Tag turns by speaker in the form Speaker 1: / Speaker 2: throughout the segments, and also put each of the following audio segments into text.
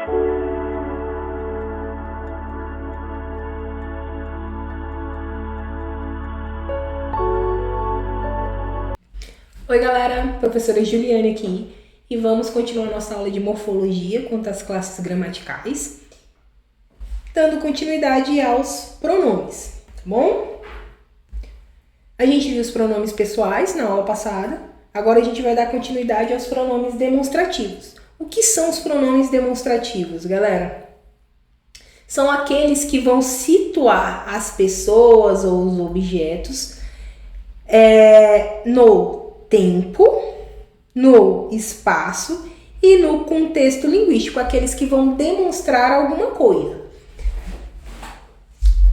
Speaker 1: Oi galera, professora Juliane aqui e vamos continuar nossa aula de morfologia quanto às classes gramaticais, dando continuidade aos pronomes, tá bom? A gente viu os pronomes pessoais na aula passada, agora a gente vai dar continuidade aos pronomes demonstrativos. O que são os pronomes demonstrativos, galera? São aqueles que vão situar as pessoas ou os objetos no tempo, no espaço e no contexto linguístico, aqueles que vão demonstrar alguma coisa.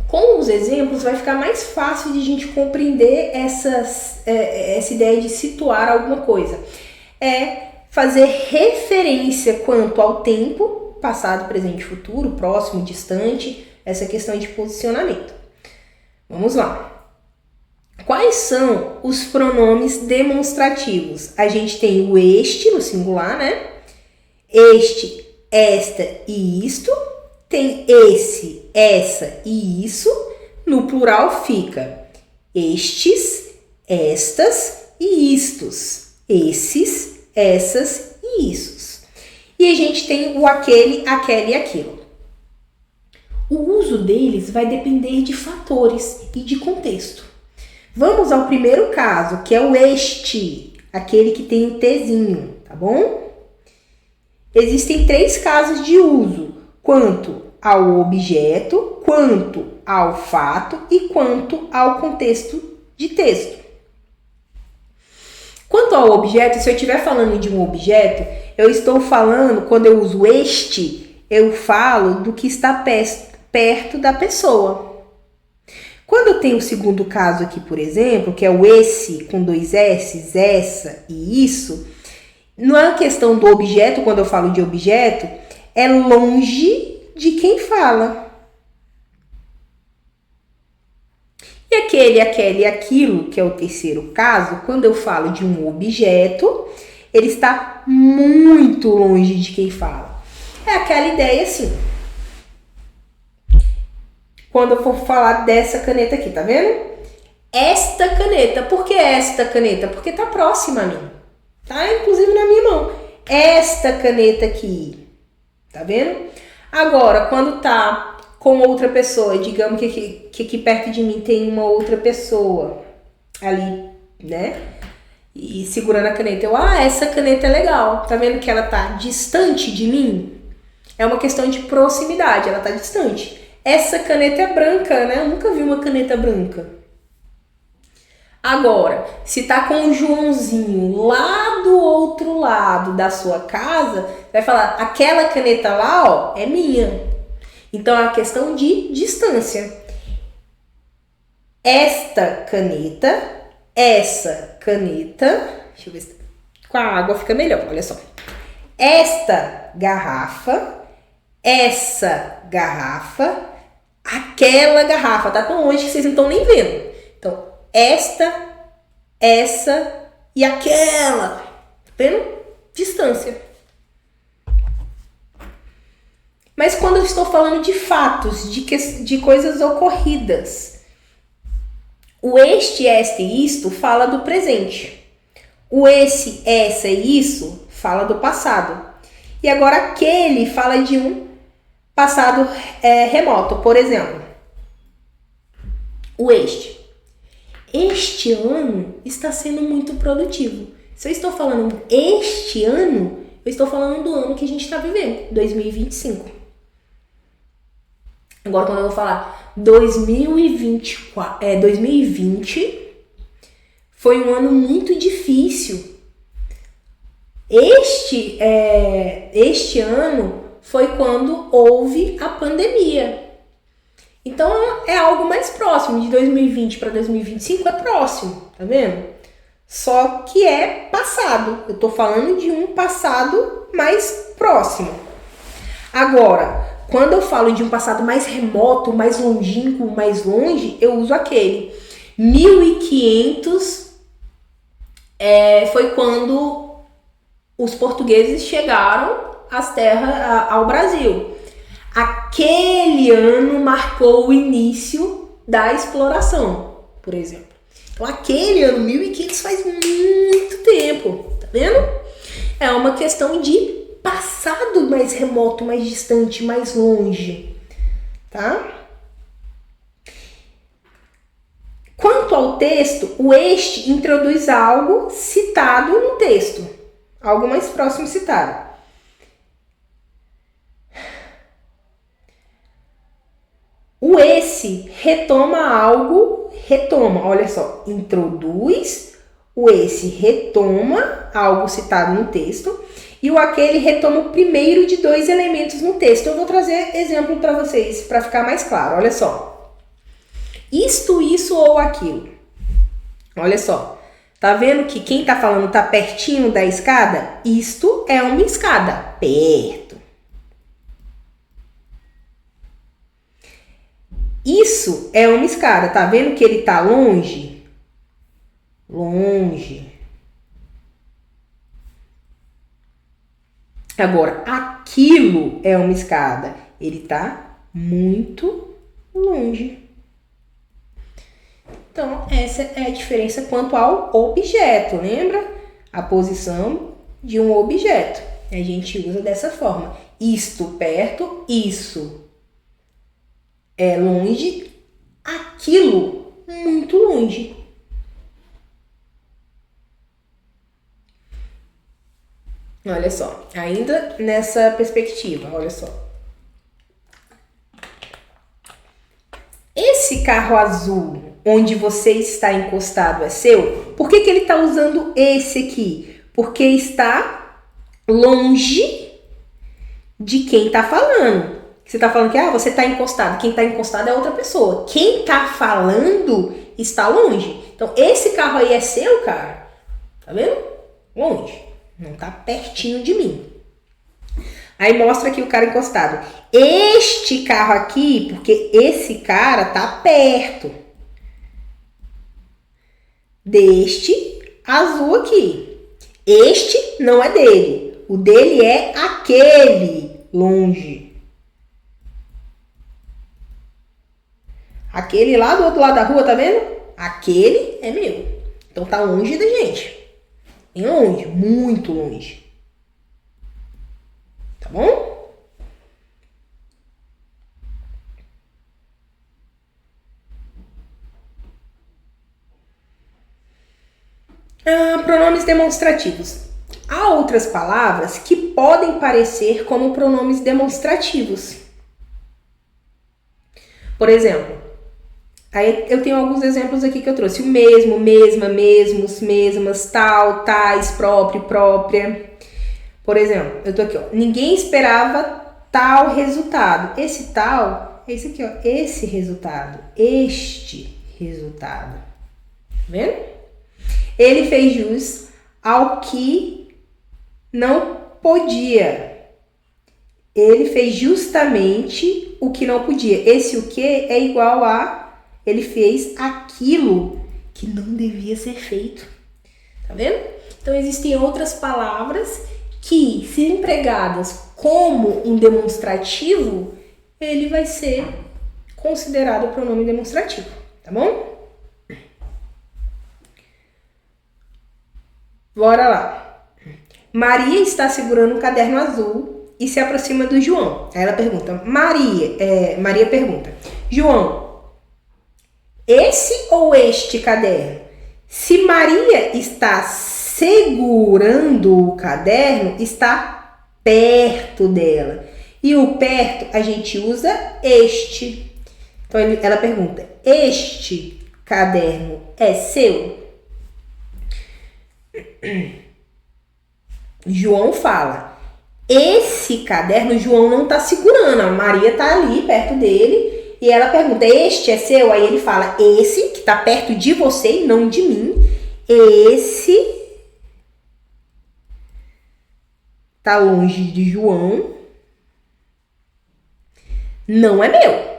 Speaker 1: Com os exemplos vai ficar mais fácil de a gente compreender essa ideia de situar alguma coisa. É fazer referência quanto ao tempo, passado, presente, futuro, próximo, distante, essa questão de posicionamento. Vamos lá. Quais são os pronomes demonstrativos? A gente tem o este no singular, né? Este, esta e isto. Tem esse, essa e isso. No plural fica estes, estas e istos. Esses, essas e issos. E a gente tem o aquele, aquela e aquilo. O uso deles vai depender de fatores e de contexto. Vamos ao primeiro caso, que é o este, aquele que tem o Tzinho, tá bom? Existem 3 casos de uso, quanto ao objeto, quanto ao fato e quanto ao contexto de texto. Quanto ao objeto, se eu estiver falando de um objeto, eu estou falando, quando eu uso este, eu falo do que está perto da pessoa. Quando eu tenho o segundo caso aqui, por exemplo, que é o esse com 2 S's, essa e isso, não é uma questão do objeto, quando eu falo de objeto, é longe de quem fala. E aquele, aquela e aquilo, que é o terceiro caso, quando eu falo de um objeto, ele está muito longe de quem fala. É aquela ideia assim. Quando eu for falar dessa caneta aqui, tá vendo? Esta caneta. Por que esta caneta? Porque tá próxima a mim. Tá? Inclusive na minha mão. Esta caneta aqui. Tá vendo? Agora, quando tá com outra pessoa, digamos que aqui perto de mim tem uma outra pessoa ali, né? E segurando a caneta. Essa caneta é legal. Tá vendo que ela tá distante de mim? É uma questão de proximidade. Ela tá distante. Essa caneta é branca, né? Eu nunca vi uma caneta branca. Agora, se tá com o Joãozinho lá do outro lado da sua casa, vai falar, aquela caneta lá, ó, é minha. Então, é uma questão de distância. Esta caneta, essa caneta, deixa eu ver se com a água fica melhor, olha só. Esta garrafa, essa garrafa, aquela garrafa, tá tão longe que vocês não estão nem vendo. Então, esta, essa e aquela. Tá vendo? Distância. Mas quando eu estou falando de fatos, de coisas ocorridas, o este, esta e isto fala do presente. O esse, essa e isso fala do passado. E agora aquele fala de um passado remoto. Por exemplo, o este. Este ano está sendo muito produtivo. Se eu estou falando este ano, eu estou falando do ano que a gente está vivendo, 2025. Agora, quando eu vou falar 2020 foi um ano muito difícil. Este ano foi quando houve a pandemia. Então, é algo mais próximo. De 2020 para 2025 é próximo, tá vendo? Só que é passado. Eu tô falando de um passado mais próximo. Agora, quando eu falo de um passado mais remoto, mais longínquo, mais longe, eu uso aquele. 1500 foi quando os portugueses chegaram as terras ao Brasil. Aquele ano marcou o início da exploração, por exemplo. Então, aquele ano, 1500, faz muito tempo, tá vendo? É uma questão de passado mais remoto, mais distante, mais longe, tá? Quanto ao texto, o este introduz algo citado no texto, algo mais próximo citado. O esse retoma algo, olha só, introduz, o esse retoma algo citado no texto e o aquele retoma o primeiro de dois elementos no texto. Eu vou trazer exemplo para vocês, para ficar mais claro, olha só. Isto, isso ou aquilo. Olha só, tá vendo que quem tá falando tá pertinho da escada? Isto é uma escada, perto. Isso é uma escada, tá vendo que ele tá longe? Longe. Agora, aquilo é uma escada, ele tá muito longe. Então, essa é a diferença quanto ao objeto, lembra? A posição de um objeto. A gente usa dessa forma. Isto perto, isso é longe, aquilo muito longe. Olha só, ainda nessa perspectiva, olha só. Esse carro azul onde você está encostado é seu? Por que ele está usando esse aqui? Porque está longe de quem está falando. Você está falando que você está encostado. Quem está encostado é outra pessoa. Quem está falando está longe. Então, esse carro aí é seu, cara? Tá vendo? Longe. Não tá pertinho de mim. Aí mostra aqui o cara encostado. Este carro aqui, porque esse cara tá perto deste azul aqui. Este não é dele. O dele é aquele longe. Aquele lá do outro lado da rua, tá vendo? Aquele é meu. Então tá longe da gente. Bem longe, muito longe. Tá bom? Pronomes demonstrativos. Há outras palavras que podem parecer como pronomes demonstrativos. Por exemplo, aí eu tenho alguns exemplos aqui que eu trouxe. O mesmo, mesma, mesmos, mesmas, tal, tais, próprio, própria. Por exemplo, eu tô aqui, ó. Ninguém esperava tal resultado. Esse tal, é esse aqui, ó. Esse resultado. Este resultado. Tá vendo? Ele fez jus ao que não podia. Ele fez justamente o que não podia. Esse o que é igual a ele fez aquilo que não devia ser feito. Tá vendo? Então, existem outras palavras que, se empregadas como um demonstrativo, ele vai ser considerado pronome demonstrativo. Tá bom? Bora lá. Maria está segurando um caderno azul e se aproxima do João. Aí ela pergunta, Maria pergunta, João, esse ou este caderno? Se Maria está segurando o caderno, está perto dela. E o perto a gente usa este. Então ela pergunta, este caderno é seu? João fala, esse caderno João não está segurando, a Maria está ali perto dele e ela pergunta, este é seu? Aí ele fala, esse que está perto de você e não de mim, esse está longe de João, não é meu.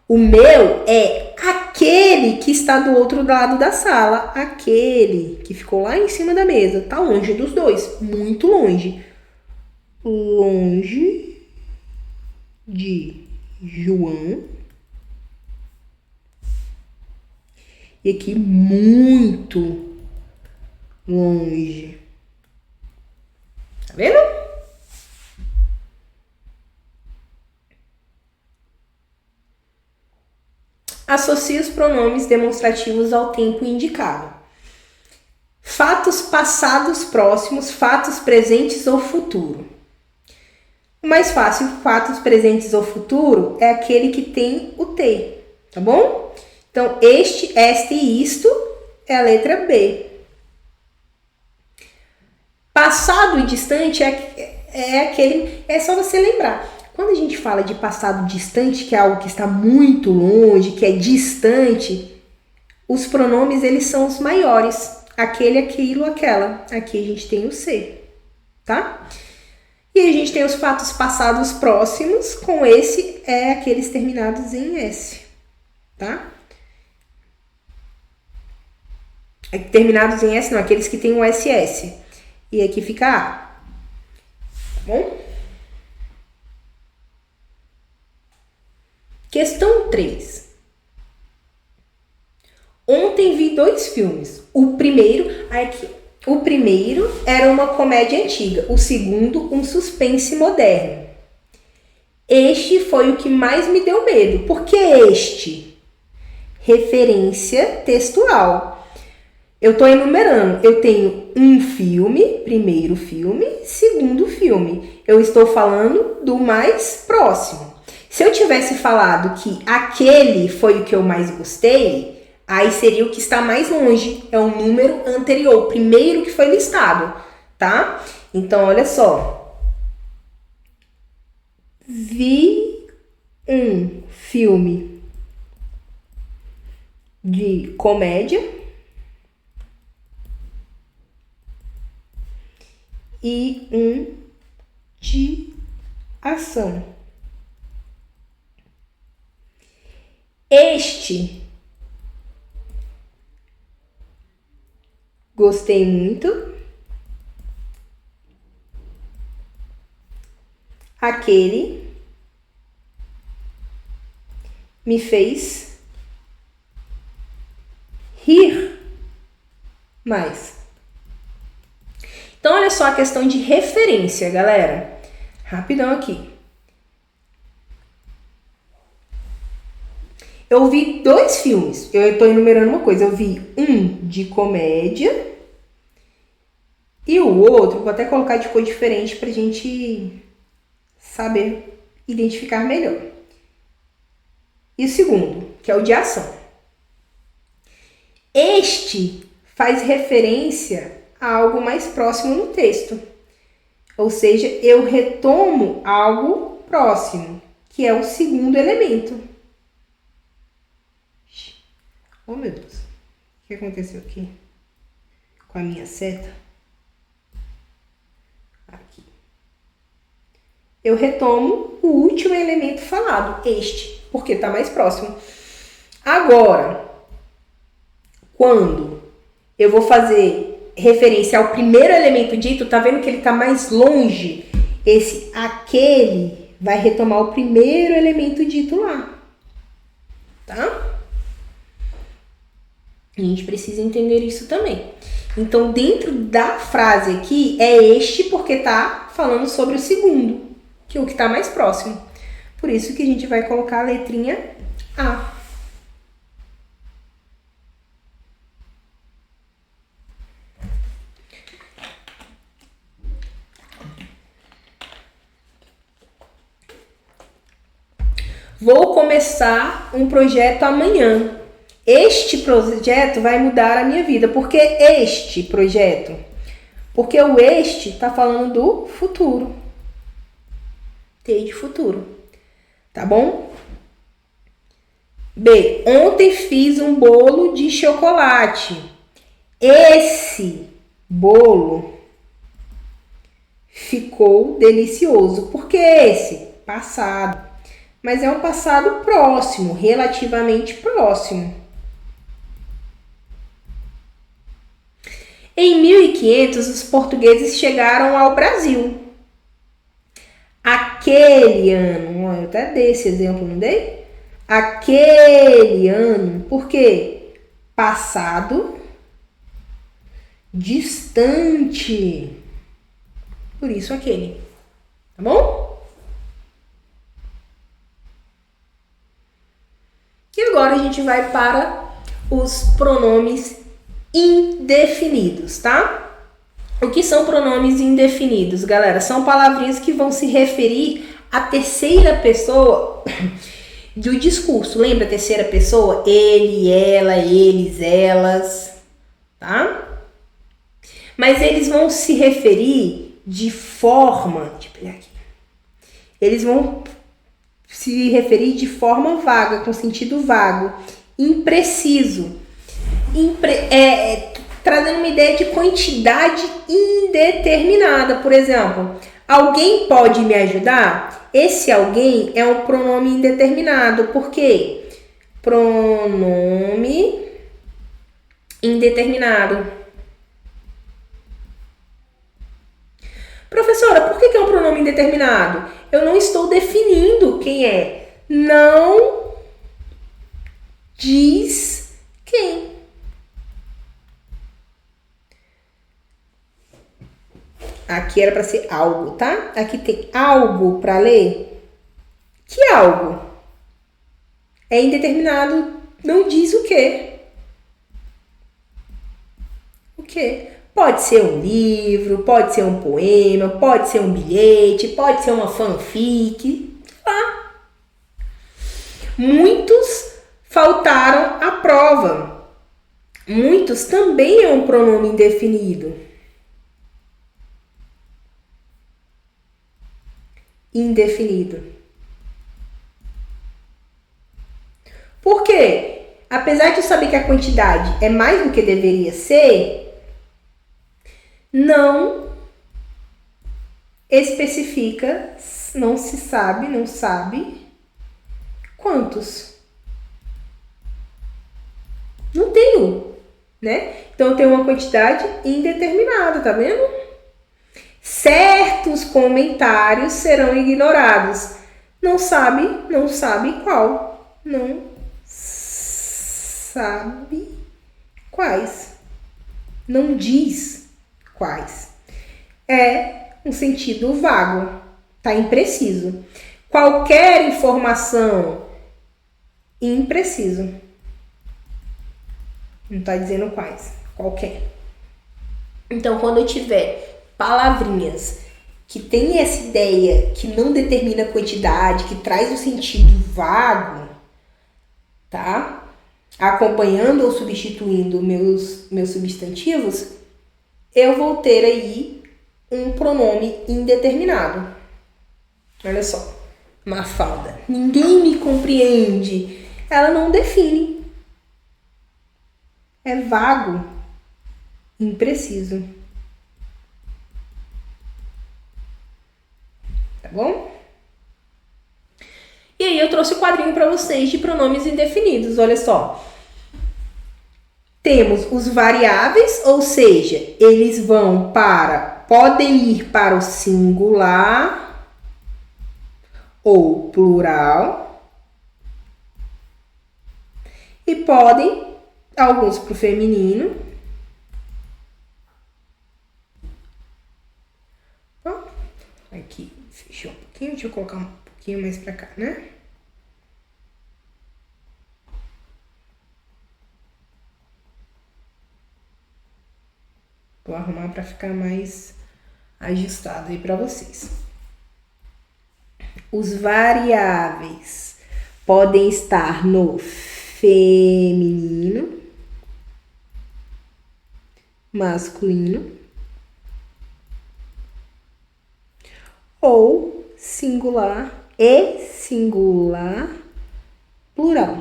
Speaker 1: O meu é aquele que está do outro lado da sala, aquele que ficou lá em cima da mesa, tá longe dos dois, muito longe. longe de João. E aqui muito longe. Tá vendo? Associe os pronomes demonstrativos ao tempo indicado. Fatos passados próximos, fatos presentes ou futuro. O mais fácil, fatos presentes ou futuro, é aquele que tem o T, tá bom? Então, este, esta e isto é a letra B. Passado e distante é aquele... É só você lembrar. Quando a gente fala de passado distante, que é algo que está muito longe, que é distante, os pronomes, eles são os maiores. Aquele, aquilo, aquela. Aqui a gente tem o C, tá? E a gente tem os fatos passados próximos, com esse é aqueles terminados em S, tá? Terminados em S não, aqueles que tem o SS. E aqui fica A, tá bom? Questão 3. Ontem vi 2 filmes. O primeiro era uma comédia antiga. O segundo, um suspense moderno. Este foi o que mais me deu medo. Por que este? Referência textual. Eu estou enumerando. Eu tenho um filme, primeiro filme, segundo filme. Eu estou falando do mais próximo. Se eu tivesse falado que aquele foi o que eu mais gostei, aí seria o que está mais longe. É o número anterior, o primeiro que foi listado, tá? Então, olha só. Vi um filme de comédia e um de ação. Este gostei muito. Aquele me fez rir mais. Então, olha só a questão de referência, galera. Rapidão aqui. Eu vi 2 filmes. Eu estou enumerando uma coisa. Eu vi um de comédia e o outro, vou até colocar de cor diferente para a gente saber identificar melhor. E o segundo, que é o de ação. Este faz referência a algo mais próximo no texto. Ou seja, eu retomo algo próximo, que é o segundo elemento. Oh, meu Deus. O que aconteceu aqui? Com a minha seta? Aqui. Eu retomo o último elemento falado, este, porque está mais próximo. Agora, quando eu vou fazer referência ao primeiro elemento dito, tá vendo que ele está mais longe? Esse aquele vai retomar o primeiro elemento dito lá. Tá? A gente precisa entender isso também. Então, dentro da frase aqui, é este porque tá falando sobre o segundo, que é o que tá mais próximo. Por isso que a gente vai colocar a letrinha A. Vou começar um projeto amanhã. Este projeto vai mudar a minha vida. Por que este projeto? Porque o este está falando do futuro. T de futuro. Tá bom? B. Ontem fiz um bolo de chocolate. Esse bolo ficou delicioso. Por que esse? Passado. Mas é um passado próximo, relativamente próximo. Em 1500, os portugueses chegaram ao Brasil. aquele ano. Eu até dei esse exemplo, não dei? Aquele ano. Por quê? Passado distante. Por isso aquele. Tá bom? E agora a gente vai para os pronomes indefinidos, tá? O que são pronomes indefinidos, galera? São palavrinhas que vão se referir à terceira pessoa do discurso. Lembra a terceira pessoa? Ele, ela, eles, elas, tá? Mas eles vão se referir de forma... Deixa eu pegar aqui. Eles vão se referir de forma vaga, com sentido vago, impreciso. Trazendo uma ideia de quantidade indeterminada. Por exemplo, alguém pode me ajudar? Esse alguém é um pronome indeterminado. Por quê? Pronome indeterminado. Professora, por que é um pronome indeterminado? Eu não estou definindo quem é. Não diz quem. Aqui era para ser algo, tá? Aqui tem algo para ler. Que algo? É indeterminado, não diz o quê. O quê? Pode ser um livro, pode ser um poema, pode ser um bilhete, pode ser uma fanfic. Lá. Muitos faltaram à prova. Muitos também é um pronome indefinido. Indefinido. Por quê? Apesar de eu saber que a quantidade é mais do que deveria ser, não especifica, não se sabe, não sabe quantos. Não tenho, né? Então eu tenho uma quantidade indeterminada, tá vendo? Certos comentários serão ignorados. Não sabe qual. Não sabe quais. Não diz quais. É um sentido vago, tá impreciso. Qualquer informação, impreciso. Não tá dizendo quais, qualquer. Então, quando eu tiver palavrinhas que tem essa ideia que não determina a quantidade, que traz um sentido vago, tá? Acompanhando ou substituindo meus substantivos, eu vou ter aí um pronome indeterminado. Olha só, Mafalda. Ninguém me compreende. Ela não define. É vago, impreciso. Tá bom? E aí eu trouxe o quadrinho para vocês de pronomes indefinidos. Olha só. Temos os variáveis, ou seja, eles podem ir para o singular ou plural. E podem, alguns para o feminino. Ó, aqui, fechou um pouquinho, deixa eu colocar um pouquinho mais para cá, né? Vou arrumar para ficar mais ajustado aí para vocês. Os variáveis podem estar no feminino, masculino ou singular e singular plural,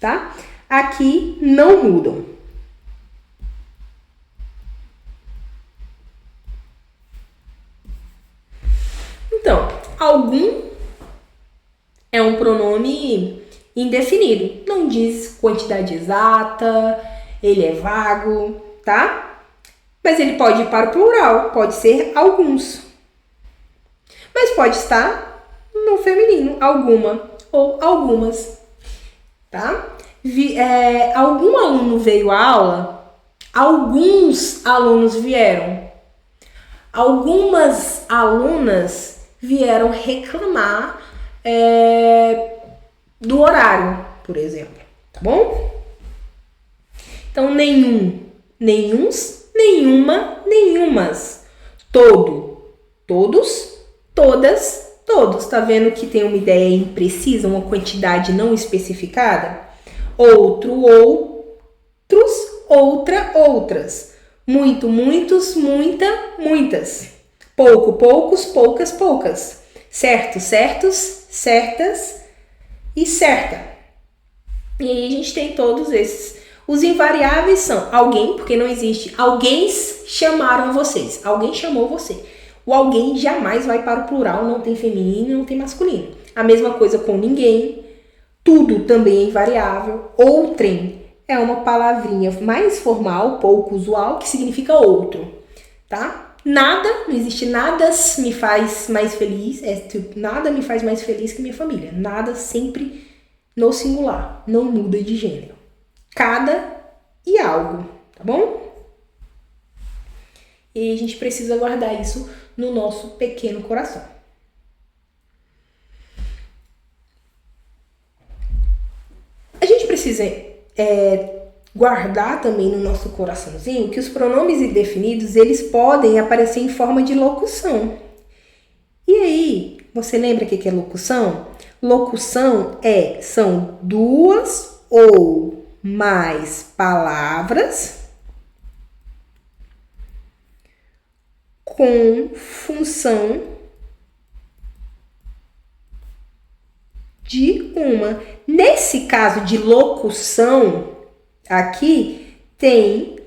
Speaker 1: tá? Aqui não mudam. Então, algum é um pronome indefinido. Não diz quantidade exata, ele é vago, tá? Mas ele pode ir para o plural, pode ser alguns. pode estar no feminino, alguma ou algumas, tá? Algum aluno veio à aula? Alguns alunos vieram. Algumas alunas vieram reclamar do horário, por exemplo, tá bom? Então, nenhum, nenhuns, nenhuma, nenhumas. Todo, todos, todas, todos. Tá vendo que tem uma ideia imprecisa, uma quantidade não especificada? Outro, outros, outra, outras. Muito, muitos, muita, muitas. Pouco, poucos, poucas, poucas. Certo, certos, certas e certa. E aí a gente tem todos esses. Os invariáveis são alguém, porque não existe. Alguém chamaram vocês. Alguém chamou você. O alguém jamais vai para o plural, não tem feminino, não tem masculino. A mesma coisa com ninguém. Tudo também é invariável. Outrem é uma palavrinha mais formal, pouco usual, que significa outro, tá? Nada, não existe nada me faz mais feliz, nada me faz mais feliz que minha família. Nada sempre no singular, não muda de gênero. Cada e algo, tá bom? E a gente precisa guardar isso no nosso pequeno coração. A gente precisa guardar também no nosso coraçãozinho que os pronomes indefinidos, eles podem aparecer em forma de locução. E aí, você lembra o que é locução? Locução são duas ou mais palavras com função de uma. Nesse caso de locução, aqui tem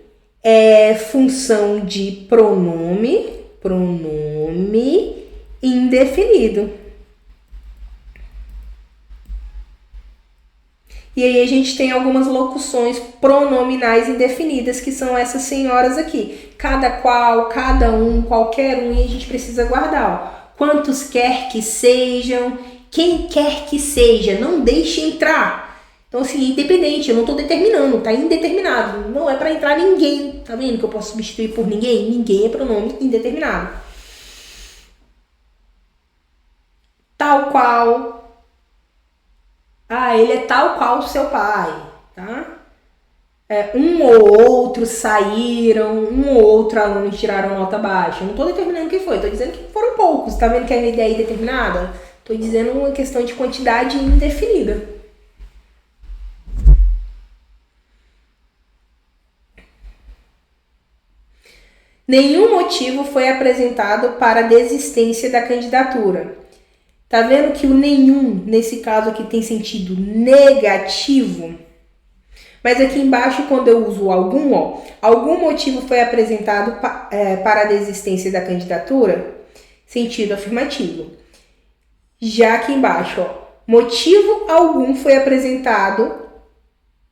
Speaker 1: função de pronome indefinido. E aí a gente tem algumas locuções pronominais indefinidas, que são essas senhoras aqui. Cada qual, cada um, qualquer um, e a gente precisa guardar. Ó. Quantos quer que sejam, quem quer que seja, não deixe entrar. Então, assim, independente, eu não estou determinando, tá indeterminado. Não é para entrar ninguém. Tá vendo que eu posso substituir por ninguém? Ninguém é pronome indeterminado. Tal qual. Ele é tal qual o seu pai, tá? Um ou outro saíram, um ou outro aluno tiraram nota baixa. Eu não estou determinando quem foi, estou dizendo que foram poucos. Tá vendo que a ideia é indeterminada? Estou dizendo uma questão de quantidade indefinida. Nenhum motivo foi apresentado para a desistência da candidatura. Tá vendo que o nenhum, nesse caso aqui, tem sentido negativo? Mas aqui embaixo, quando eu uso algum, algum motivo foi apresentado para a desistência da candidatura? Sentido afirmativo. Já aqui embaixo, motivo algum foi apresentado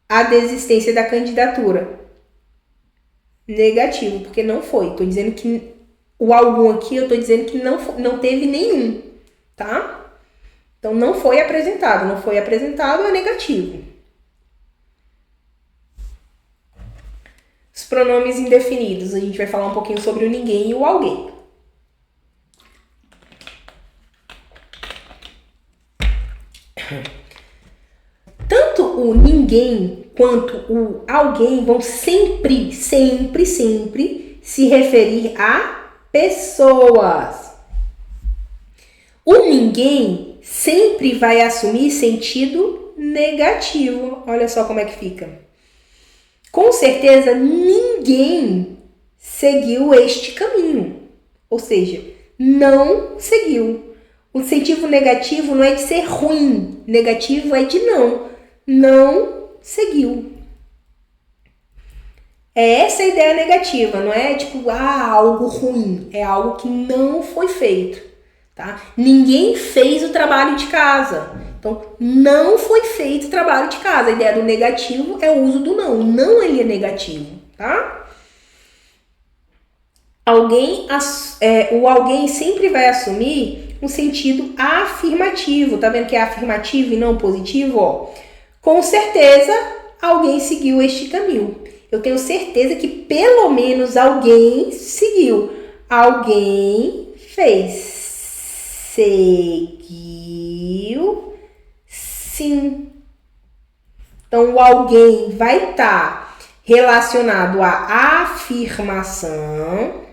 Speaker 1: à desistência da candidatura? Negativo, porque não foi. Tô dizendo que o algum aqui, eu tô dizendo que não teve nenhum, tá? Então, não foi apresentado. Não foi apresentado é negativo. Os pronomes indefinidos. A gente vai falar um pouquinho sobre o ninguém e o alguém. Tanto o ninguém quanto o alguém vão sempre, sempre, sempre se referir a pessoas. O ninguém sempre vai assumir sentido negativo. Olha só como é que fica. Com certeza, ninguém seguiu este caminho. Ou seja, não seguiu. O sentido negativo não é de ser ruim. Negativo é de não. Não seguiu. É essa a ideia negativa. Não é tipo, algo ruim. É algo que não foi feito. Tá? Ninguém fez o trabalho de casa. Então, não foi feito o trabalho de casa. A ideia do negativo é o uso do não. Não ele é negativo, tá? O alguém sempre vai assumir um sentido afirmativo. Tá vendo que é afirmativo e não positivo? Ó, com certeza alguém seguiu este caminho. Eu tenho certeza que pelo menos alguém seguiu. Alguém fez. Seguiu, sim. Então, o alguém vai estar relacionado à afirmação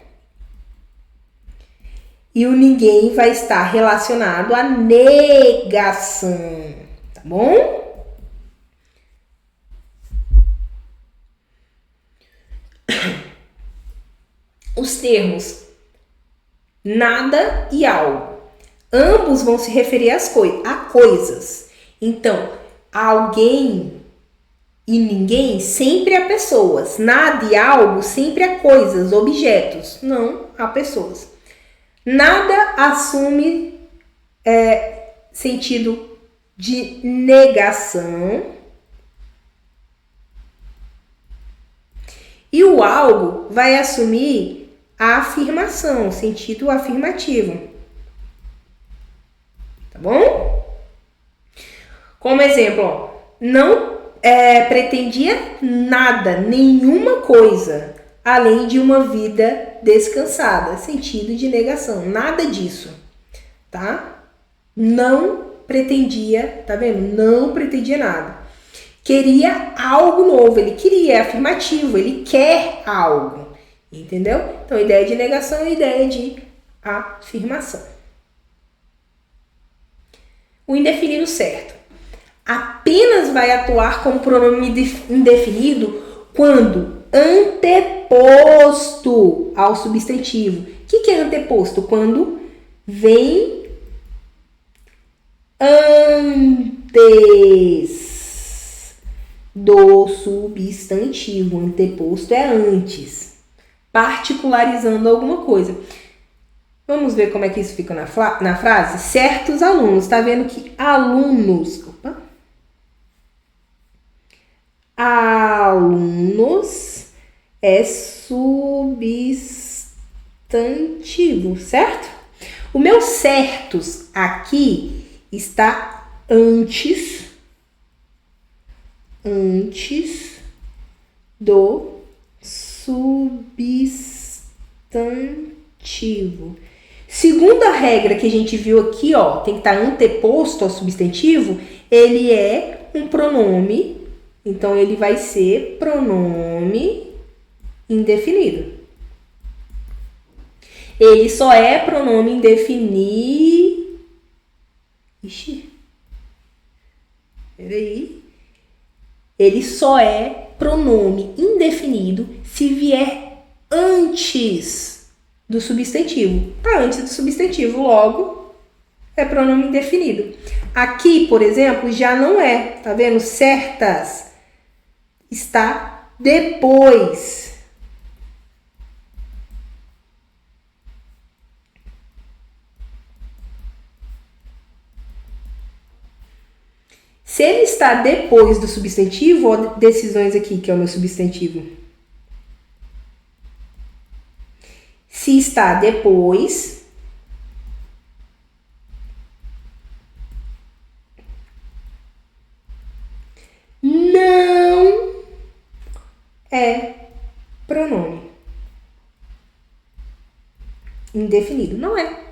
Speaker 1: e o ninguém vai estar relacionado à negação, tá bom? Os termos nada e algo. Ambos vão se referir a coisas. Então, alguém e ninguém sempre a pessoas. Nada e algo sempre a coisas, objetos, não a pessoas. Nada assume sentido de negação. E o algo vai assumir a afirmação, sentido afirmativo. Tá bom? Como exemplo, ó, não pretendia nada, nenhuma coisa, além de uma vida descansada. Sentido de negação, nada disso, tá? Não pretendia, tá vendo? Não pretendia nada. Queria algo novo, ele queria, é afirmativo, ele quer algo, entendeu? Então, ideia de negação é ideia de afirmação. O indefinido certo apenas vai atuar como pronome indefinido quando anteposto ao substantivo. O que é anteposto? Quando vem antes do substantivo. Anteposto é antes, particularizando alguma coisa. Vamos ver como é que isso fica na frase? Certos alunos. Tá vendo que alunos... Alunos é substantivo, certo? O meu certos aqui está antes do substantivo. Segundo a regra que a gente viu aqui, ó, tem que estar anteposto ao substantivo, ele é um pronome, então ele vai ser pronome indefinido. Ele só é pronome indefinido. Ixi. Peraí. Ele só é pronome indefinido se vier antes do substantivo. Tá antes do substantivo, logo é pronome indefinido. Aqui, por exemplo, já não é. Tá vendo? Certas está depois. Se ele está depois do substantivo, ó, decisões aqui, que é o meu substantivo. Se está depois, não é pronome indefinido. Não é.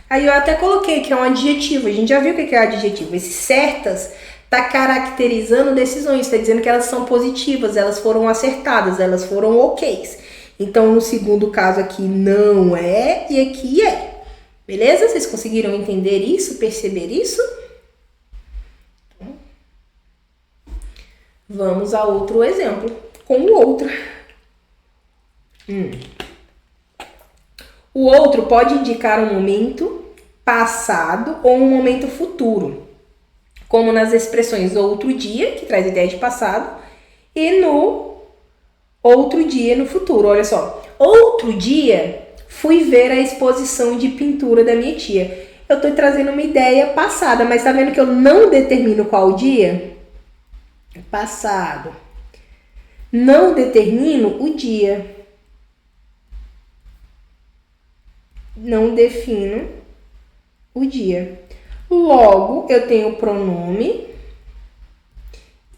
Speaker 1: Aí eu até coloquei que é um adjetivo. A gente já viu o que é adjetivo. Esse certas está caracterizando decisões. Está dizendo que elas são positivas, elas foram acertadas, elas foram ok. Então, no segundo caso aqui, não é e aqui é. Beleza? Vocês conseguiram entender isso? Perceber isso? Vamos a outro exemplo. Com o outro. O outro pode indicar um momento passado ou um momento futuro, como nas expressões outro dia, que traz ideia de passado, e no outro dia no futuro. Olha só, outro dia fui ver a exposição de pintura da minha tia. Eu estou trazendo uma ideia passada, mas tá vendo que eu não determino qual dia? Passado. Não determino o dia. Não defino o dia. Logo, eu tenho o pronome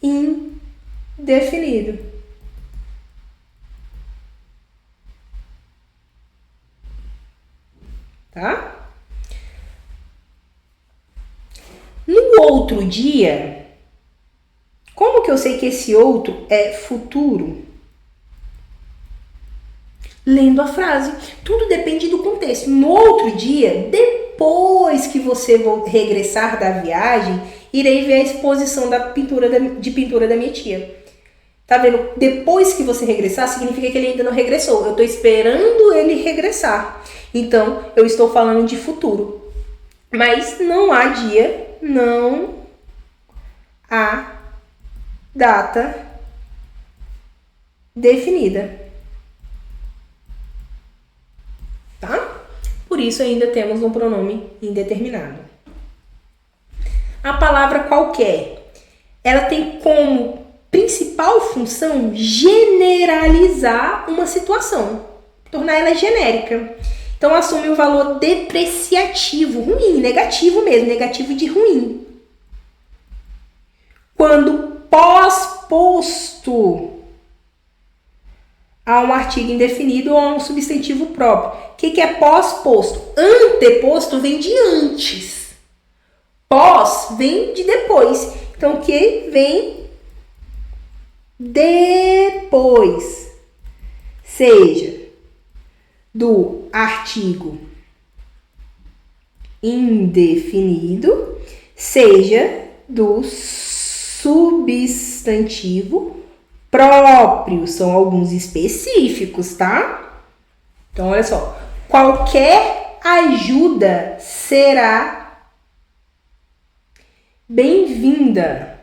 Speaker 1: indefinido. Tá? No outro dia, como que eu sei que esse outro é futuro? Lendo a frase. Tudo depende do contexto. No outro dia, depois que você regressar da viagem, irei ver a exposição de pintura da minha tia. Tá vendo? Depois que você regressar, significa que ele ainda não regressou. Eu tô esperando ele regressar. Então, eu estou falando de futuro. Mas não há dia, não há data definida. Tá? Por isso ainda temos um pronome indeterminado. A palavra qualquer, ela tem como principal função generalizar uma situação, tornar ela genérica. Então assume o valor depreciativo, ruim, negativo mesmo, negativo de ruim. Quando pós-posto a um artigo indefinido ou a um substantivo próprio. O que é pós-posto? Anteposto vem de antes. Pós vem de depois. Então, o que vem depois? Seja do artigo indefinido, seja do substantivo próprio, são alguns específicos, tá? Então, olha só. Qualquer ajuda será bem-vinda.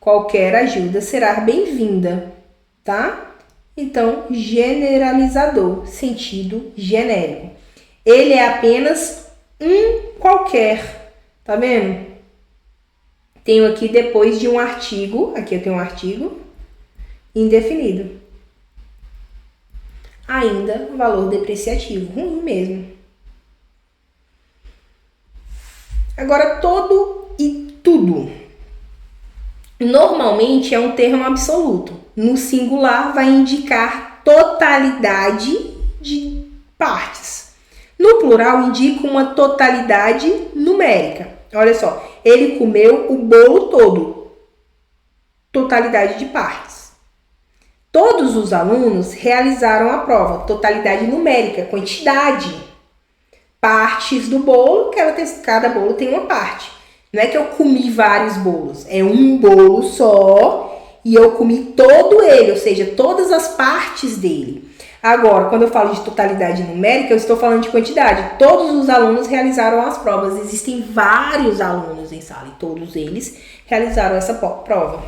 Speaker 1: Qualquer ajuda será bem-vinda, tá? Então, generalizador, sentido genérico. Ele é apenas um qualquer, tá vendo? Tenho aqui depois de um artigo, aqui eu tenho um artigo indefinido. Ainda valor depreciativo, ruim mesmo. Agora, todo e tudo. Normalmente é um termo absoluto. No singular vai indicar totalidade de partes. No plural indica uma totalidade numérica. Olha só, ele comeu o bolo todo. Totalidade de partes. Todos os alunos realizaram a prova. Totalidade numérica, quantidade. Partes do bolo, cada bolo tem uma parte. Não é que eu comi vários bolos. É um bolo só e eu comi todo ele, ou seja, todas as partes dele. Agora, quando eu falo de totalidade numérica, eu estou falando de quantidade. Todos os alunos realizaram as provas. Existem vários alunos em sala e todos eles realizaram essa prova.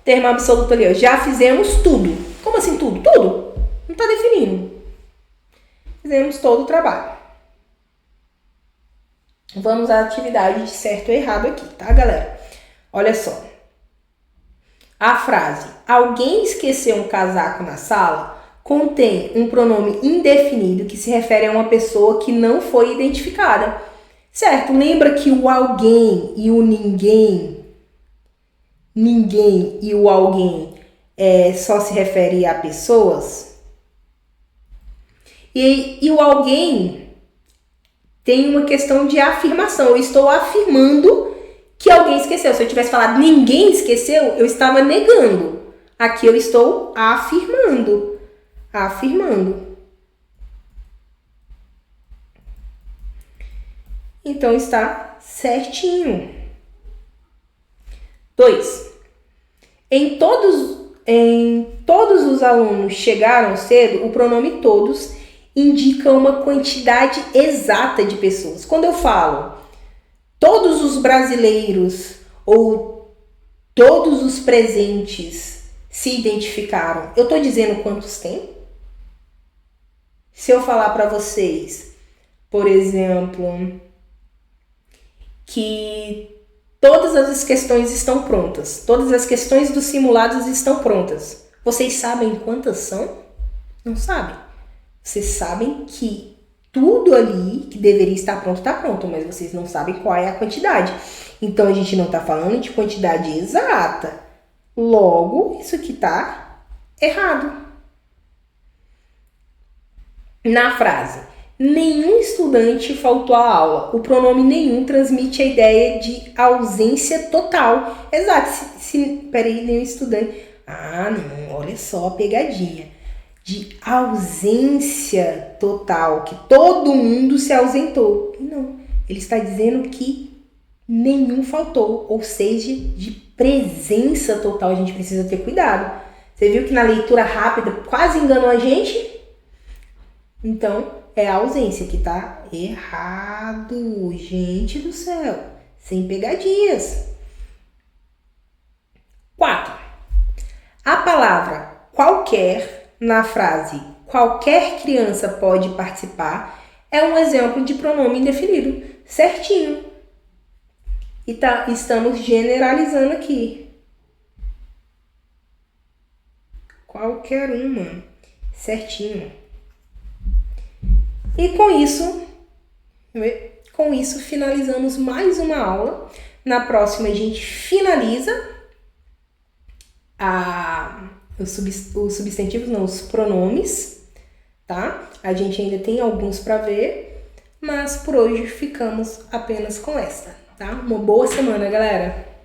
Speaker 1: Termo absoluto ali, ó. Já fizemos tudo. Como assim tudo? Tudo. Não está definindo. Fizemos todo o trabalho. Vamos à atividade de certo ou errado aqui, tá, galera? Olha só. A frase, alguém esqueceu um casaco na sala, contém um pronome indefinido que se refere a uma pessoa que não foi identificada. Certo? Lembra que o alguém e o ninguém e o alguém só se refere a pessoas? E o alguém tem uma questão de afirmação. Eu estou afirmando que alguém esqueceu. Se eu tivesse falado ninguém esqueceu, eu estava negando. Aqui eu estou afirmando. Então está certinho. 2. Em todos os alunos chegaram cedo, o pronome todos indica uma quantidade exata de pessoas. Quando eu falo todos os brasileiros ou todos os presentes se identificaram, eu estou dizendo quantos tem? Se eu falar para vocês, por exemplo, que todas as questões estão prontas, todas as questões dos simulados estão prontas, Vocês sabem quantas são? Não sabem. Vocês sabem que tudo ali que deveria estar pronto, está pronto, mas vocês não sabem qual é a quantidade. Então, a gente não está falando de quantidade exata. Logo, isso aqui está errado. Na frase, nenhum estudante faltou à aula. O pronome nenhum transmite a ideia de ausência total. Exato. Peraí, nenhum estudante. Ah, não, olha só a pegadinha. De ausência total, que todo mundo se ausentou. Não, ele está dizendo que nenhum faltou, ou seja, de presença total. A gente precisa ter cuidado. Você viu que na leitura rápida quase enganou a gente? Então, é a ausência que tá errado. Gente do céu, sem pegadinhas. 4. A palavra qualquer na frase qualquer criança pode participar é um exemplo de pronome indefinido. Certinho. E estamos generalizando aqui. Qualquer uma. Certinho. E com isso finalizamos mais uma aula. Na próxima a gente finaliza os substantivos, não, os pronomes, tá? A gente ainda tem alguns para ver, mas por hoje ficamos apenas com essa, tá? Uma boa semana, galera!